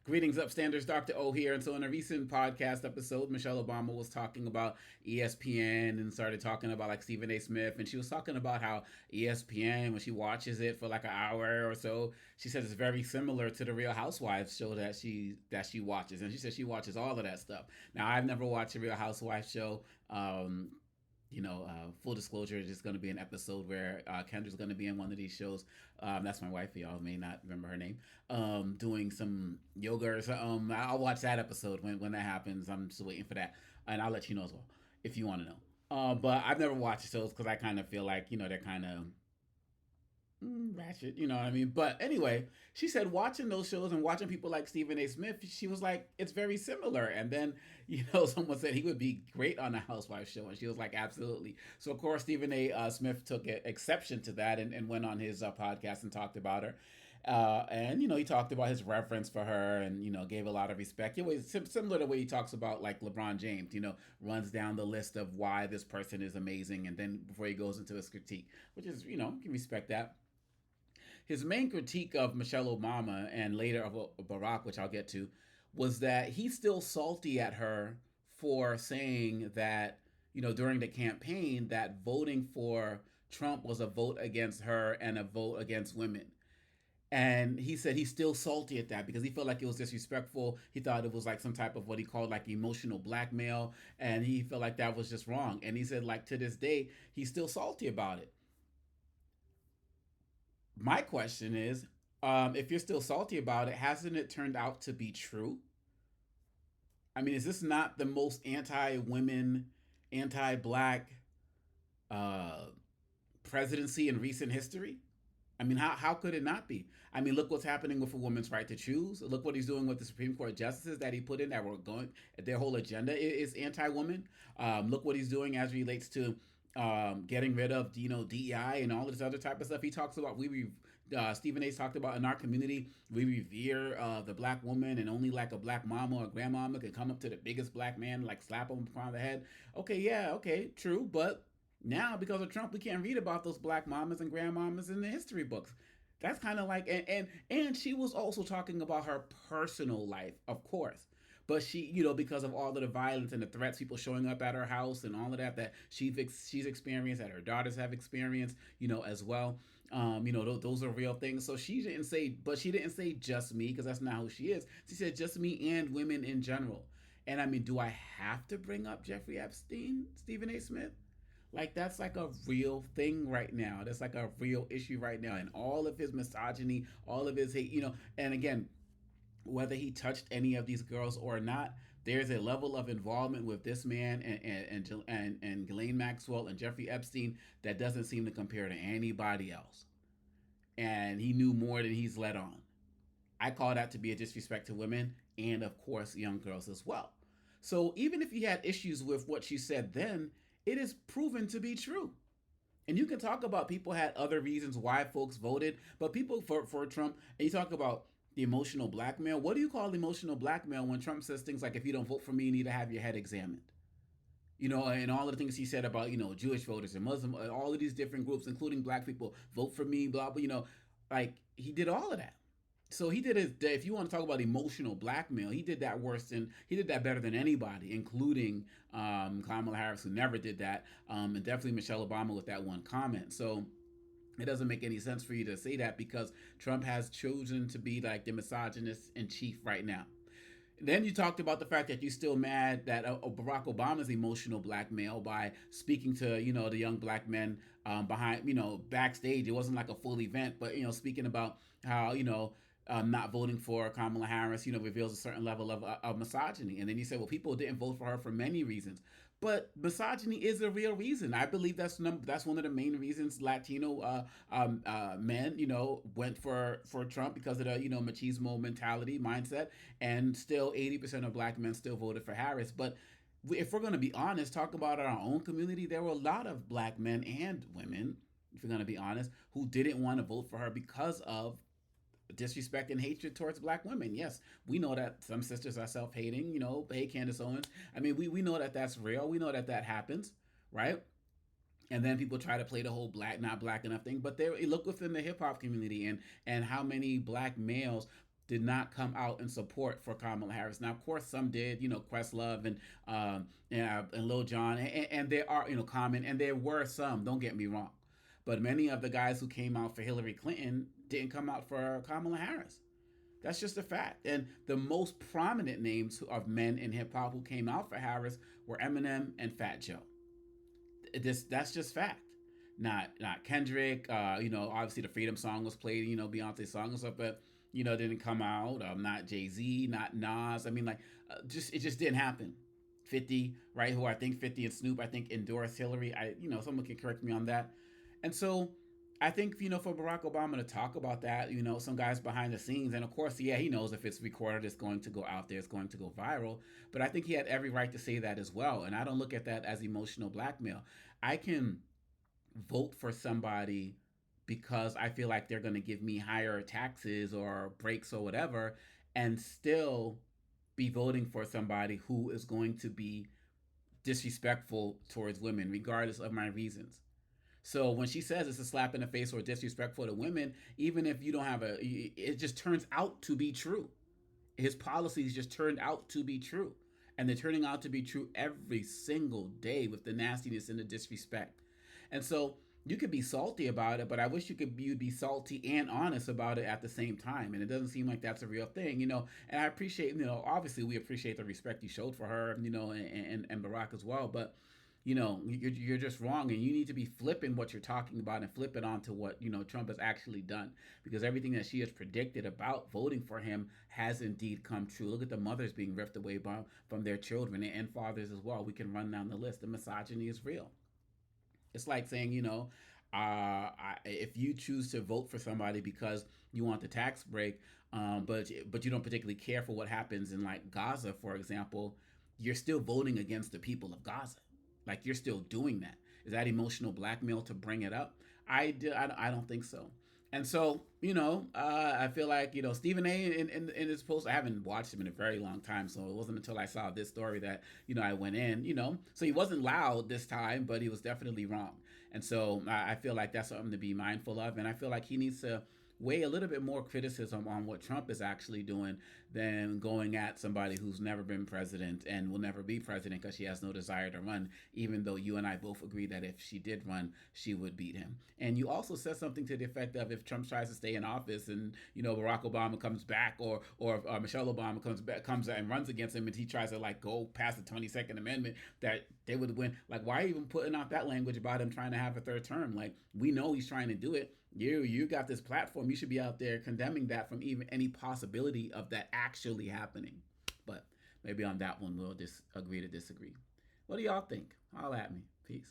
Greetings, upstanders. Dr. O here. And so, in a recent podcast episode, Michelle Obama was talking about ESPN and started talking about like Stephen A. Smith. And she was talking about how ESPN, when she watches it for like an hour or so, she says it's very similar to the Real Housewives show that she watches. And she says she watches all of that stuff. Now, I've never watched a Real Housewives show. Full disclosure, it's just going to be an episode where Kendra's going to be in one of these shows. That's my wife. Y'all may not remember her name. Doing some yoga or something. I'll watch that episode when that happens. I'm just waiting for that, and I'll let you know as well if you want to know. But I've never watched shows because I kind of feel like they're kind of ratchet, you know what I mean? But anyway, she said watching those shows and watching people like Stephen A. Smith, she was like, it's very similar. And then, someone said he would be great on a housewife show. And she was like, absolutely. So, of course, Stephen A. Smith took exception to that and went on his podcast and talked about her. He talked about his reverence for her and, gave a lot of respect. It was similar to the way he talks about like LeBron James, runs down the list of why this person is amazing. And then before he goes into his critique, which is, can respect that. His main critique of Michelle Obama and later of Barack, which I'll get to, was that he's still salty at her for saying that, during the campaign, that voting for Trump was a vote against her and a vote against women. And he said he's still salty at that because he felt like it was disrespectful. He thought it was like some type of what he called like emotional blackmail. And he felt like that was just wrong. And he said, like, to this day, he's still salty about it. My question is, if you're still salty about it, hasn't it turned out to be true? I mean, is this not the most anti-women, anti-black uh, presidency in recent history? I mean, how could it not be? I mean, look what's happening with a woman's right to choose. Look what he's doing with the Supreme Court justices that he put in that were going. Their whole agenda is anti-woman. Look what he's doing as relates to getting rid of DEI and all this other type of stuff. He talks about Stephen A. talked about in our community we revere the black woman and only like a black mama or grandmama can come up to the biggest black man like slap him upon the head. Okay, yeah, okay, true, but now, because of Trump, we can't read about those black mamas and grandmamas in the history books. That's kind of like, and she was also talking about her personal life, of course. But she, because of all of the violence and the threats, people showing up at her house and all of that she's experienced, that her daughters have experienced, as well. Those are real things. So she didn't say just me because that's not who she is. She said just me and women in general. And I mean, do I have to bring up Jeffrey Epstein, Stephen A. Smith? Like that's like a real thing right now. That's like a real issue right now, and all of his misogyny, all of his hate, And again, whether he touched any of these girls or not, there's a level of involvement with this man and Ghislaine Maxwell and Jeffrey Epstein that doesn't seem to compare to anybody else. And he knew more than he's let on. I call that to be a disrespect to women and, of course, young girls as well. So even if you had issues with what she said then, it is proven to be true. And you can talk about people had other reasons why folks voted, but people for Trump, and you talk about the emotional blackmail. What do you call emotional blackmail when Trump says things like, if you don't vote for me, you need to have your head examined? And all of the things he said about, Jewish voters and Muslim, all of these different groups, including black people, vote for me, blah, blah, like he did all of that. So he did his. If you want to talk about emotional blackmail, he did that better than anybody, including Kamala Harris, who never did that, and definitely Michelle Obama with that one comment. So it doesn't make any sense for you to say that because Trump has chosen to be like the misogynist in chief right now. Then you talked about the fact that you're still mad that Barack Obama's emotional blackmail by speaking to the young black men behind backstage. It wasn't like a full event, but speaking about how not voting for Kamala Harris reveals a certain level of misogyny. And then you said, well, people didn't vote for her for many reasons. But misogyny is a real reason. I believe that's one of the main reasons Latino men, went for Trump because of the machismo mentality mindset, and still 80% of black men still voted for Harris. But if we're going to be honest, talk about our own community, there were a lot of black men and women, if we're going to be honest, who didn't want to vote for her because of disrespect and hatred towards black women. Yes, we know that some sisters are self-hating, hey Candace Owens. I mean, we know that that's real. We know that that happens, right? And then people try to play the whole black not black enough thing, but there look within the hip hop community and how many black males did not come out in support for Kamala Harris. Now, of course, some did, Questlove and Lil Jon, and there are, Common, and there were some. Don't get me wrong, but many of the guys who came out for Hillary Clinton didn't come out for Kamala Harris. That's just a fact. And the most prominent names of men in hip hop who came out for Harris were Eminem and Fat Joe. That's just fact. Not Kendrick. Obviously the Freedom song was played. Beyonce's song and stuff, but didn't come out. Not Jay Z, not Nas. I mean, like, just it just didn't happen. 50, right? Who I think 50 and Snoop, I think endorsed Hillary. Someone can correct me on that. And so I think, for Barack Obama to talk about that, some guys behind the scenes, and of course, yeah, he knows if it's recorded, it's going to go out there, it's going to go viral. But I think he had every right to say that as well. And I don't look at that as emotional blackmail. I can vote for somebody because I feel like they're going to give me higher taxes or breaks or whatever, and still be voting for somebody who is going to be disrespectful towards women, regardless of my reasons. So when she says it's a slap in the face or disrespectful to women, even if you don't have it just turns out to be true. His policies just turned out to be true. And they're turning out to be true every single day with the nastiness and the disrespect. And so you could be salty about it, but I wish you'd be salty and honest about it at the same time. And it doesn't seem like that's a real thing, And I appreciate, obviously we appreciate the respect you showed for her, and Barack as well. But you're just wrong, and you need to be flipping what you're talking about and flip it onto what Trump has actually done, because everything that she has predicted about voting for him has indeed come true. Look at the mothers being ripped away from their children, and fathers as well. We can run down the list. The misogyny is real. It's like saying, if you choose to vote for somebody because you want the tax break, but you don't particularly care for what happens in like Gaza, for example, you're still voting against the people of Gaza. Like, you're still doing that. Is that emotional blackmail to bring it up? I don't think so. And so, I feel like, Stephen A. in his post, I haven't watched him in a very long time. So it wasn't until I saw this story that, I went in, So he wasn't loud this time, but he was definitely wrong. And so I feel like that's something to be mindful of. And I feel like he needs to weigh a little bit more criticism on what Trump is actually doing than going at somebody who's never been president and will never be president because she has no desire to run, even though you and I both agree that if she did run, she would beat him. And you also said something to the effect of, if Trump tries to stay in office and, Barack Obama comes back, or Michelle Obama comes and runs against him, and he tries to like go past the 22nd Amendment, that they would win. Like, why are you even putting out that language about him trying to have a third term? Like, we know he's trying to do it. You got this platform. You should be out there condemning that from even any possibility of that actually happening. But maybe on that one we'll just agree to disagree. What do y'all think? Holla at me. Peace.